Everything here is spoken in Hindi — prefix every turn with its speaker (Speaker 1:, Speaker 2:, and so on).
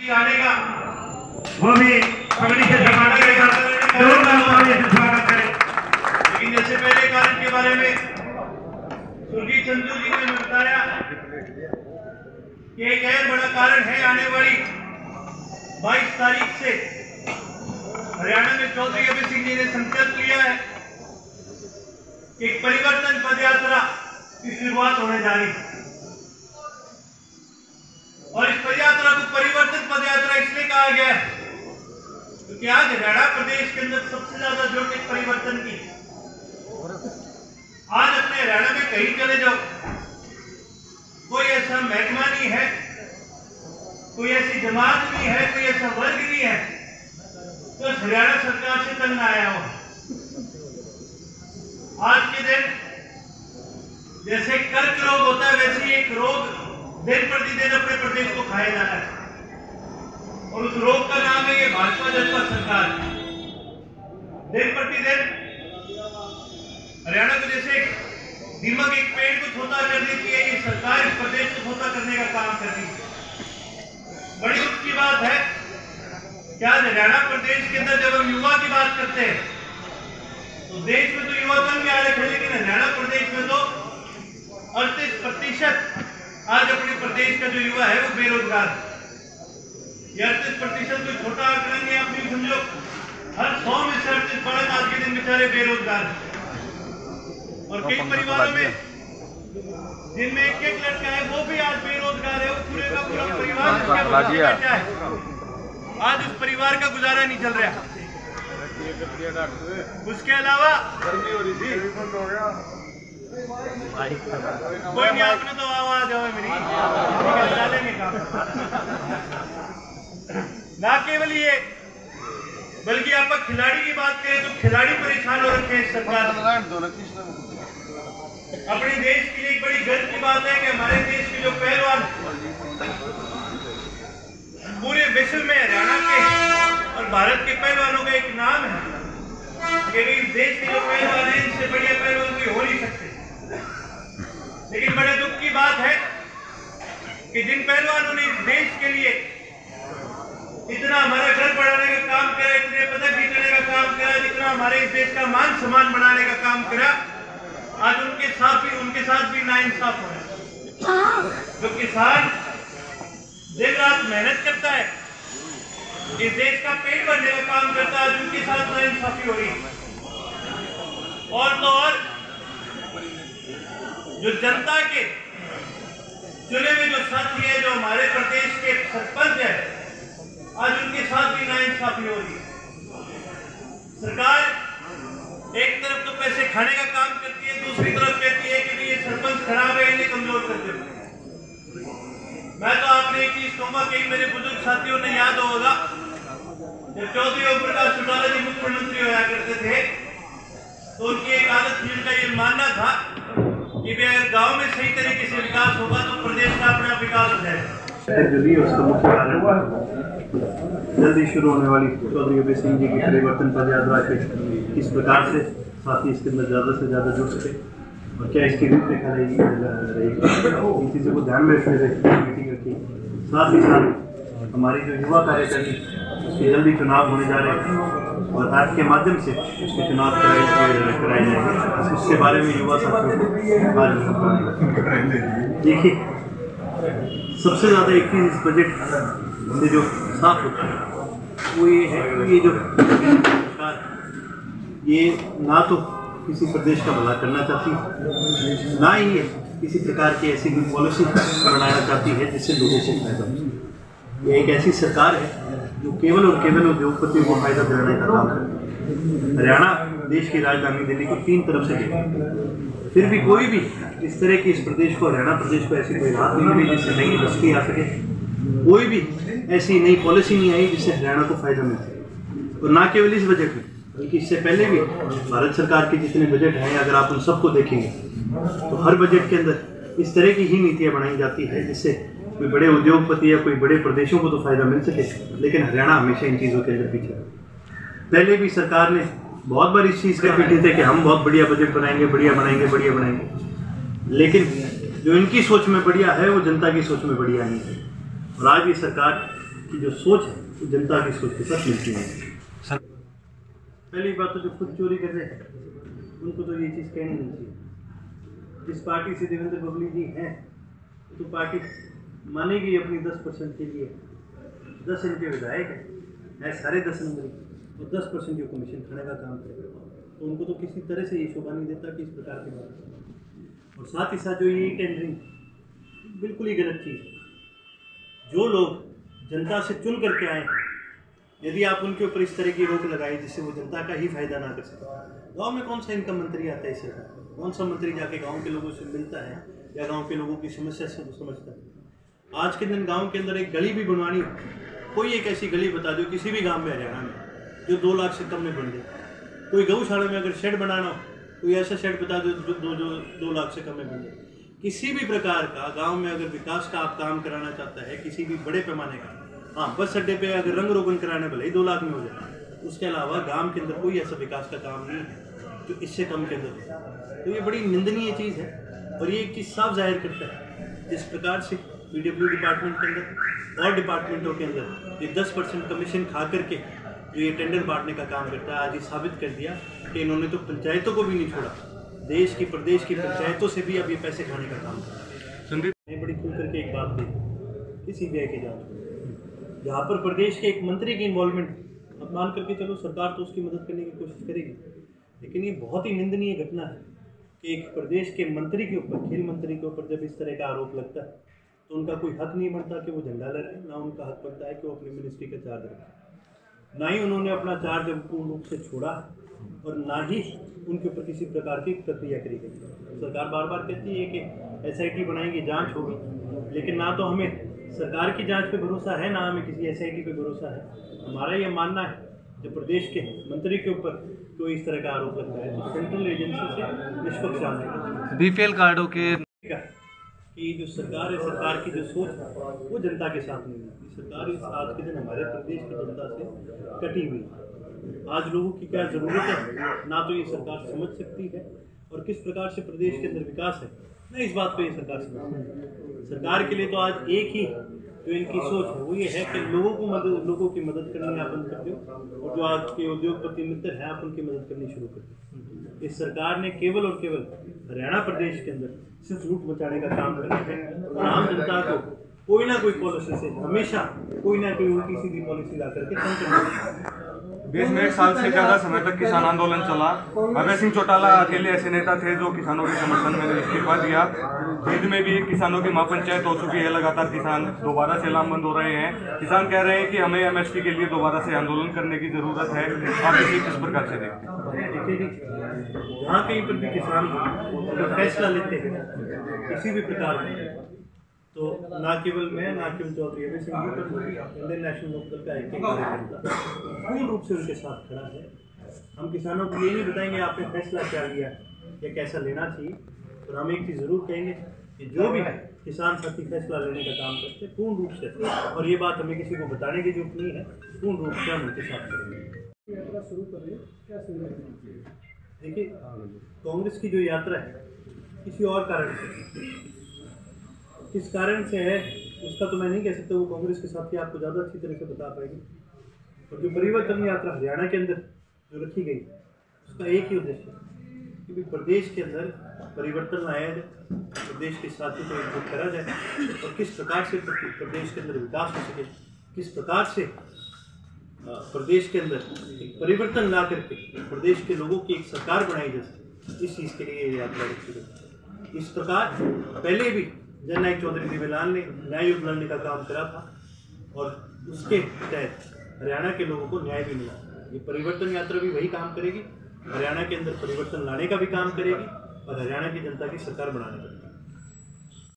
Speaker 1: की आने का वो भी पगड़ी से जमाना रहेगा, स्वागत करें। लेकिन जैसे पहले कारण के बारे में सुरजीत चंदू जी ने बताया कि एक और बड़ा कारण है आने वाली 22 तारीख से हरियाणा में चौधरी अभय सिंह जी ने संकल्प लिया है कि परिवर्तन पदयात्रा की शुरुआत होने जा रही है। और इस पदयात्रा को परिवर्तन पदयात्रा इसलिए कहा गया है क्योंकि आज हरियाणा प्रदेश के अंदर सबसे ज्यादा जरूरत है परिवर्तन की। आज अपने हरियाणा में कहीं चले जाओ, कोई ऐसा महकमा नहीं है, कोई ऐसी जमात नहीं है, कोई ऐसा वर्ग नहीं है तो हरियाणा सरकार से तंग आया हो। आज के दिन जैसे कर्क रोग होता है वैसे ही एक रोग दिन प्रतिदिन अपने प्रदेश को खाया जा रहा है और उस रोग का नाम है ये भाजपा जनता सरकार। दिन प्रतिदिन हरियाणा को जैसे दीमक एक पेड़ को छोटा कर देती है, ये सरकार इस प्रदेश को छोटा करने का काम कर रही है। बड़ी दुख की बात है क्या हरियाणा प्रदेश के अंदर जब हम युवा की बात करते हैं तो देश में तो युवा कम आ रहे थे, लेकिन हरियाणा प्रदेश में तो 38% आज अपने प्रदेश का जो युवा है वो बेरोजगार। ये 38% कोई छोटा आंकड़ा नहीं, आप नहीं समझो, हर 100 में से 38 बालक आज के दिन बेचारे बेरोजगार। और कई परिवारों में जिनमें एक लड़का है वो भी आज बेरोजगार है, वो पूरे का पूरा परिवार है। आज उस परिवार का गुजारा नहीं चल रहा। उसके अलावा गर्मी हो रही थी, कोई नहीं, आपने तो आवाज है मेरी ना केवल ये बल्कि आप खिलाड़ी की बात करें तो खिलाड़ी परेशान हो रखे हैं सरकार। अपने देश के लिए एक बड़ी गर्व की बात है कि हमारे देश के जो पहलवान पूरे विश्व में हरियाणा के और भारत के पहलवानों का एक नाम है कि इस देश के जो पहलवान है इनसे बढ़िया पहलवान कोई हो नहीं सकते। लेकिन बड़े दुख की बात है कि जिन पहलवानों ने इस देश के लिए इतना हमारा घर बढ़ाने का काम करा, इतने पदक जीतने का काम करा, जितना हमारे इस देश का मान सम्मान बढ़ाने का काम करा, आज उनके साथ भी नाइंसाफ हो रहा है। जो किसान दिन रात मेहनत करता है, इस देश का पेट भरने का काम करता है, आज उनके साथ नाइंसाफी हो रही है। और तो और जो जनता के चुने हुए जो साथी है, जो हमारे प्रदेश के सरपंच है, आज उनके साथ भी नाइंसाफी हो रही है। सरकार एक तरफ तो पैसे खाने का काम करती है, दूसरी तरफ कहती है कि ये सरपंच खराब है, इन्हें कमजोर कर दो। मैं तो आपने एक चीज कहूंगा, कई मेरे बुजुर्ग साथियों ने याद होगा जब चौधरी ओम प्रकाश चौटाला जी मुख्यमंत्री होया करते थे तो उनकी एक आदत थी, उनका ये मानना था कि अगर गांव में सही तरीके से विकास होगा तो प्रदेश का अपना विकास हो जाएगा। उसका मुख्य कारण जल्दी शुरू होने वाली चौधरी अभय सिंह जी की परिवर्तन पदयात्रा के इस प्रकार से साथी इसके अंदर ज़्यादा से ज़्यादा जुड़ सके और क्या इसकी रूपरेखा रहेगी, इन चीज़ों को ध्यान में रखने से मीटिंग रखी। साथ ही साथ हमारी जो युवा कार्यकारिणी उसके जल्दी चुनाव होने जा रहे हैं और आज के माध्यम से उसके चुनाव कराए जाएंगे, उसके बारे में युवा साथियों को आज देखिए। सबसे ज़्यादा एक चीज़ इस बजट से जो साफ होता है वो ये है कि ये जो सरकार ये ना तो किसी प्रदेश का भला करना चाहती है, ना ही किसी प्रकार की ऐसी कोई पॉलिसी बनाना चाहती है जिससे लोगों को फायदा हो। ये एक ऐसी सरकार है जो केवल और केवल उद्योगपतियों को फायदा दिलाने का काम करती है। हरियाणा देश की राजधानी दिल्ली को 3 तरफ से घेरा, फिर भी कोई भी इस तरह की इस प्रदेश को, हरियाणा प्रदेश को ऐसी कोई राहत नहीं मिली जिससे नई इंडस्ट्री आ सके, कोई भी ऐसी नई पॉलिसी नहीं आई जिससे हरियाणा को फायदा मिल सके। और ना केवल इस बजट में बल्कि इससे पहले भी भारत सरकार के जितने बजट हैं, अगर आप उन सबको देखेंगे तो हर बजट के अंदर इस तरह की ही नीतियाँ बनाई जाती है जिससे कोई बड़े उद्योगपति या कोई बड़े प्रदेशों को तो फायदा मिल सके, लेकिन हरियाणा हमेशा इन चीज़ों के अंदर पीछे है। पहले भी सरकार ने बहुत बार इस चीज़ का पीछे थे कि हम बहुत बढ़िया बजट बनाएंगे, बढ़िया बनाएंगे, लेकिन जो इनकी सोच में बढ़िया है वो जनता की सोच में बढ़िया नहीं है। और आज ये सरकार
Speaker 2: की जो सोच है वो जनता की सोच के साथ मिलती है। पहली बात तो जो खुद चोरी कर रहे हैं उनको तो ये चीज़ कहनी नहीं चाहिए। जिस पार्टी से देवेंद्र बबली जी हैं तो पार्टी मानेगी अपनी 10% के लिए। 10 इनके विधायक हैं सारे 10 नंबरी और 10% जो कमीशन खाने का काम करेगा तो उनको तो किसी तरह से ये शोभा नहीं देता कि इस प्रकार की बात। और साथ ही साथ जो ये टेंडरिंग बिल्कुल ही गलत चीज़ है। जो लोग जनता से चुन करके आए यदि आप उनके ऊपर इस तरह की रोक लगाए जिससे वो जनता का ही फायदा ना कर सके। गांव में कौन सा इनका मंत्री आता है इससे? कौन सा मंत्री जाके गांव के लोगों से मिलता है या गांव के लोगों की समस्या से समझता है? आज के दिन गांव के अंदर एक गली भी बनवानी हो, कोई एक ऐसी गली बता दो किसी भी गांव में हरियाणा में जो 2 लाख से कम में बन जाए। कोई गौशाला में अगर शेड बनाना हो, कोई ऐसा शेड बता दो जो 2 लाख से कम में बन जाए। किसी भी प्रकार का गांव में अगर विकास का आप काम कराना चाहता है किसी भी बड़े पैमाने का, हाँ बस अड्डे पे अगर रंग रोगन कराने भले ही 2 लाख में हो जाए, उसके अलावा गांव के अंदर कोई ऐसा विकास का काम नहीं है जो इससे कम के अंदर हो। तो ये बड़ी निंदनीय चीज़ है और ये एक चीज़ साफ जाहिर करता है जिस प्रकार से PW डिपार्टमेंट के अंदर और डिपार्टमेंटों के अंदर ये 10% कमीशन खा करके जो ये टेंडर बांटने का काम करता है, आज ये साबित कर दिया कि इन्होंने तो पंचायतों को भी नहीं छोड़ा, देश की प्रदेश की पंचायतों से भी अब ये पैसे खाने का काम करता है। मैं बड़ी खुल करके एक बात कही कि CBI की जाँच जहाँ पर प्रदेश के एक मंत्री की इन्वॉल्वमेंट अब मान करके चलो सरकार तो उसकी मदद करने की कोशिश करेगी, लेकिन ये बहुत ही निंदनीय घटना है कि एक प्रदेश के मंत्री के ऊपर, खेल मंत्री के ऊपर जब इस तरह का आरोप लगता है तो उनका कोई हक नहीं बनता कि वो झंडा लहराए, ना उनका हक बनता है कि वो अपनी मिनिस्ट्री का चार्ज रखें। ना ही उन्होंने अपना चार्ज पूर्ण रूप से छोड़ा और ना ही उनके ऊपर किसी प्रकार की प्रक्रिया करी गई। सरकार बार बार कहती है कि SIT बनाएंगे, जांच होगी, लेकिन ना तो हमें सरकार की जांच पे भरोसा है, ना हमें किसी SIT पे भरोसा है। हमारा ये मानना है जब प्रदेश के मंत्री के ऊपर कोई इस तरह का आरोप लगता है तो सेंट्रल एजेंसी से निष्पक्ष जांच होगी।
Speaker 3: BPL कार्डों के
Speaker 2: कि जो सरकार है, सरकार की जो सोच है वो जनता के साथ नहीं है। सरकार इस आज के दिन हमारे प्रदेश की जनता से कटी हुई है। आज लोगों की क्या ज़रूरत है ना तो ये सरकार समझ सकती है और किस प्रकार से प्रदेश के अंदर विकास है ना इस बात पे ये सरकार समझती है। सरकार के लिए तो आज एक ही जो इनकी सोच है वो ये है कि लोगों की मदद करनी आप बंद कर दो और जो आज के उद्योगपति मित्र हैं आप उनकी मदद करनी शुरू कर दो। इस सरकार ने केवल और केवल हरियाणा प्रदेश के अंदर सिर्फ लूट मचाने का काम करना है और आम जनता को कोई ना कोई पॉलिसी से हमेशा कोई ना कोई उल्टी सीधी पॉलिसी ला करके तंग करना।
Speaker 4: देश में 1 साल से ज्यादा समय तक किसान आंदोलन चला। अभय सिंह चौटाला अकेले ऐसे नेता थे जो किसानों के समर्थन में इस्तीफा दिया। जींद में भी किसानों की महापंचायत हो चुकी है, लगातार किसान दोबारा से लामबंद हो रहे हैं। किसान कह रहे हैं कि हमें MSP के लिए दोबारा से आंदोलन करने की जरूरत है। आप इसे किस प्रकार से देखते हैं?
Speaker 2: जहाँ कहीं पर भी किसान फैसला लेते हैं किसी भी प्रकार का तो ना केवल मैं, ना केवल चौधरी अभय सिंह जी पर इंडियन नेशनल लोकदल का एक कार्यकर्ता पूर्ण रूप से उनके साथ खड़ा है। हम किसानों को ये नहीं बताएंगे आपने फैसला क्या लिया या कैसा लेना चाहिए, और हम एक चीज़ ज़रूर कहेंगे कि जो भी किसान साथी फैसला लेने का काम करते हैं पूर्ण रूप से, और ये बात हमें किसी को बताने की जरूरत नहीं है, पूर्ण रूप से हम उनके साथ करेंगे। यात्रा शुरू कर रही है, क्या देखिए कांग्रेस की जो यात्रा है किसी और कारण से, किस कारण से है उसका तो मैं नहीं कह सकता, वो कांग्रेस के साथ ही आपको ज़्यादा अच्छी तरह से बता पाएगी। और जो परिवर्तन यात्रा हरियाणा के अंदर जो रखी गई उसका एक ही उद्देश्य है कि प्रदेश के अंदर परिवर्तन लाया जाए, प्रदेश के साथी को एकजुट करा जाए और किस प्रकार से प्रदेश के अंदर विकास हो सके, किस प्रकार से प्रदेश के अंदर एक परिवर्तन ला करके प्रदेश के लोगों की एक सरकार बनाई जा सके, इस चीज़ के लिए ये यात्रा रखी गई। इस प्रकार पहले भी जननायक चौधरी देवीलाल ने न्याय युद्ध लड़ने का काम करा था और उसके तहत हरियाणा के लोगों को न्याय भी मिला। ये परिवर्तन यात्रा भी वही काम करेगी, हरियाणा के अंदर परिवर्तन लाने का भी काम करेगी और हरियाणा की जनता की सरकार बनाने का भी।